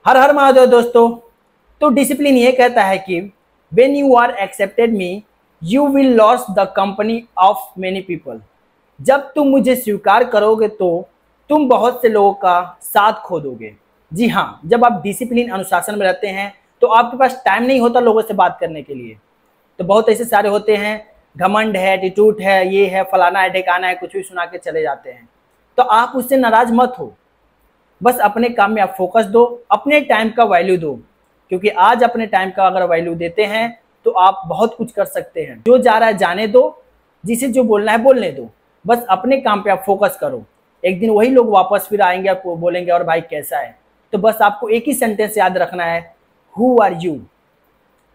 हर हर महादेव दोस्तों। तो डिसिप्लिन ये कहता है कि when you are accepted me you will lose the company of many people. जब तुम मुझे स्वीकार करोगे तो तुम बहुत से लोगों का साथ खो दोगे। जी हाँ, जब आप डिसिप्लिन अनुशासन में रहते हैं तो आपके पास टाइम नहीं होता लोगों से बात करने के लिए। तो बहुत ऐसे सारे होते हैं, घमंड है, एटीट्यूड है, ये है, फलाना है, ढेकाना है, कुछ भी सुना के चले जाते हैं। तो आप उससे नाराज मत हो, बस अपने काम में आप फोकस दो, अपने टाइम का वैल्यू दो। क्योंकि आज अपने टाइम का अगर वैल्यू देते हैं तो आप बहुत कुछ कर सकते हैं। जो जा रहा है जाने दो, जिसे जो बोलना है बोलने दो, बस अपने काम पे आप फोकस करो। एक दिन वही लोग वापस फिर आएंगे, आपको बोलेंगे और भाई कैसा है। तो बस आपको एक ही सेंटेंस याद रखना है, who are you.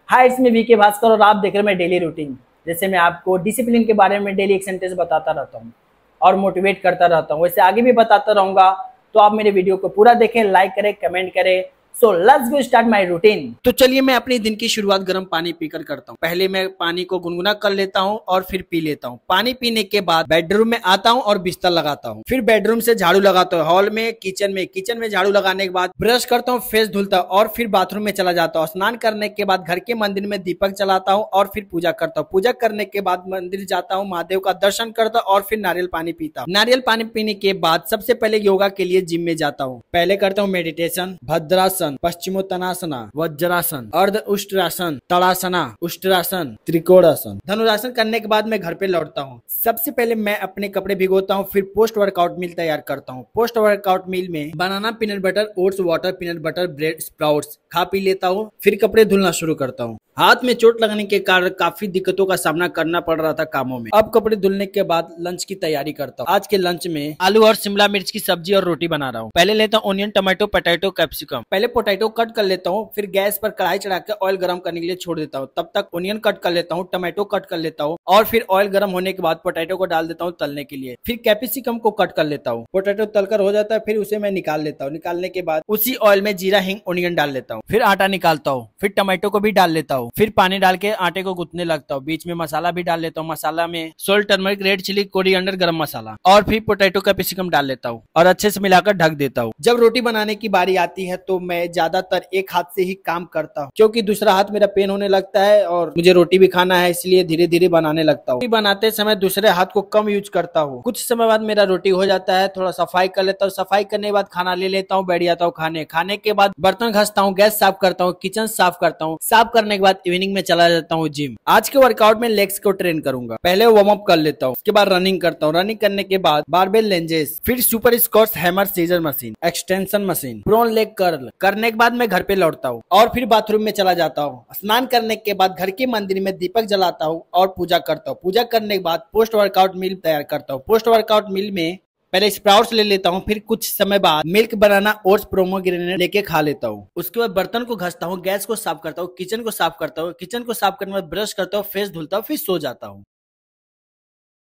Hi, it's me VK Bhaskar और आप देख रहे हैं मेरे डेली रूटीन। जैसे मैं आपको डिसिप्लिन के बारे में डेली एक सेंटेंस बताता रहता हूँ और मोटिवेट करता रहता हूँ, वैसे आगे भी बताता रहूँगा। तो आप मेरे वीडियो को पूरा देखें, लाइक करें, कमेंट करें। So let's go start my routine. तो चलिए मैं अपने दिन की शुरुआत गर्म पानी पीकर करता हूँ। पहले मैं पानी को गुनगुना कर लेता हूँ और फिर पी लेता हूँ। पानी पीने के बाद बेडरूम में आता हूँ और बिस्तर लगाता हूँ। फिर बेडरूम से झाड़ू लगाता हूँ, हॉल में, किचन में झाड़ू लगाने के बाद ब्रश करता हूँ, फेस धुलता हूँ और फिर बाथरूम में चला जाता हूँ। स्नान करने के बाद घर के मंदिर में दीपक जलाता हूँ और फिर पूजा करता हूँ। पूजा करने के बाद मंदिर जाता हूँ, महादेव का दर्शन करता हूँ और फिर नारियल पानी पीता हूँ। नारियल पानी पीने के बाद सबसे पहले योगा के लिए जिम में जाता हूँ। पहले करता हूँ मेडिटेशन, भद्रासन, पश्चिमोत्तानासन, वज्रासन, अर्ध उष्ट्रासन, तड़ासना, उष्ट्रासन, त्रिकोणासन। धनुरासन करने के बाद मैं घर पे लौटता हूँ। सबसे पहले मैं अपने कपड़े भिगोता हूँ, फिर पोस्ट वर्कआउट मील तैयार करता हूँ। पोस्ट वर्कआउट मील में banana, peanut butter, oats, water, peanut butter, bread, sprouts खा पी लेता हूँ। फिर कपड़े धुलना शुरू करता हूँ। हाथ में चोट लगने के कारण काफी दिक्कतों का सामना करना पड़ रहा था कामों में। अब कपड़े धुलने के बाद लंच की तैयारी करता हूँ। आज के लंच में आलू और शिमला मिर्च की सब्जी और रोटी बना रहा हूँ। पहले लेता हूँ ऑनियन, टमाटो, पोटैटो, कैप्सिकम। पहले पोटैटो कट कर लेता हूँ, फिर गैस पर कढ़ाई चढ़ा के ऑयल गर्म करने के लिए छोड़ देता हूँ। तब तक ऑनियन कट कर लेता हूँ, टमाटो कट कर लेता हूँ और फिर ऑयल गर्म होने के बाद पोटैटो को डाल देता हूँ तलने के लिए। फिर कैप्सिकम को कट कर लेता हूँ। पोटैटो तलकर हो जाता है, फिर उसे मैं निकाल लेता हूँ। निकालने के बाद उसी ऑयल में जीरा, हिंग, ऑनियन डाल लेता हूँ। फिर आटा निकालता हूँ, फिर टमाटो को भी डाल लेता हूँ, फिर पानी डाल के आटे को गूंथने लगता हूँ। बीच में मसाला भी डाल लेता हूँ। मसाला में salt, turmeric, red chili, coriander, garam masala और फिर पोटैटो कैप्सिकम डाल लेता हूँ और अच्छे से मिलाकर ढक देता हूँ। जब रोटी बनाने की बारी आती है तो मैं ज्यादातर एक हाथ से ही काम करता हूँ, क्योंकि दूसरा हाथ मेरा पेन होने लगता है और मुझे रोटी भी खाना है, इसलिए धीरे धीरे बनाने लगता हूँ। रोटी बनाते समय दूसरे हाथ को कम यूज करता हूँ। कुछ समय बाद मेरा रोटी हो जाता है, थोड़ा सफाई कर लेता हूँ। सफाई करने के बाद खाना ले लेता हूँ, बैठ जाता हूँ खाने। खाने के बाद बर्तन घसता हूँ, गैस साफ करता हूँ, किचन साफ करता हूँ। साफ करने के बाद इवनिंग में चला जाता हूँ जिम। आज के वर्कआउट में लेग्स को ट्रेन करूंगा। पहले वार्म अप कर लेता हूँ, उसके बाद रनिंग करता हूँ। रनिंग करने के बाद बारबेल लेंजेस, फिर super squats, hammer, scissor machine, extension machine, prone leg curl करने के बाद मैं घर पे लौटता हूँ और फिर बाथरूम में चला जाता हूँ। स्नान करने के बाद घर के मंदिर में दीपक जलाता हूँ और पूजा करता हूँ। पूजा करने के बाद पोस्ट वर्कआउट मील तैयार करता हूँ। पोस्ट वर्कआउट मील में पहले स्प्राउट्स ले लेता हूँ, फिर कुछ समय बाद मिल्क, बनाना, ओट्स, पोमोग्रेनेट लेके खा लेता हूँ। उसके बाद बर्तन को घसता हूँ, गैस को साफ करता हूँ, किचन को साफ करता हूँ। किचन को साफ करने के बाद ब्रश करता हूँ, फेस धुलता हूँ, फिर सो जाता हूँ।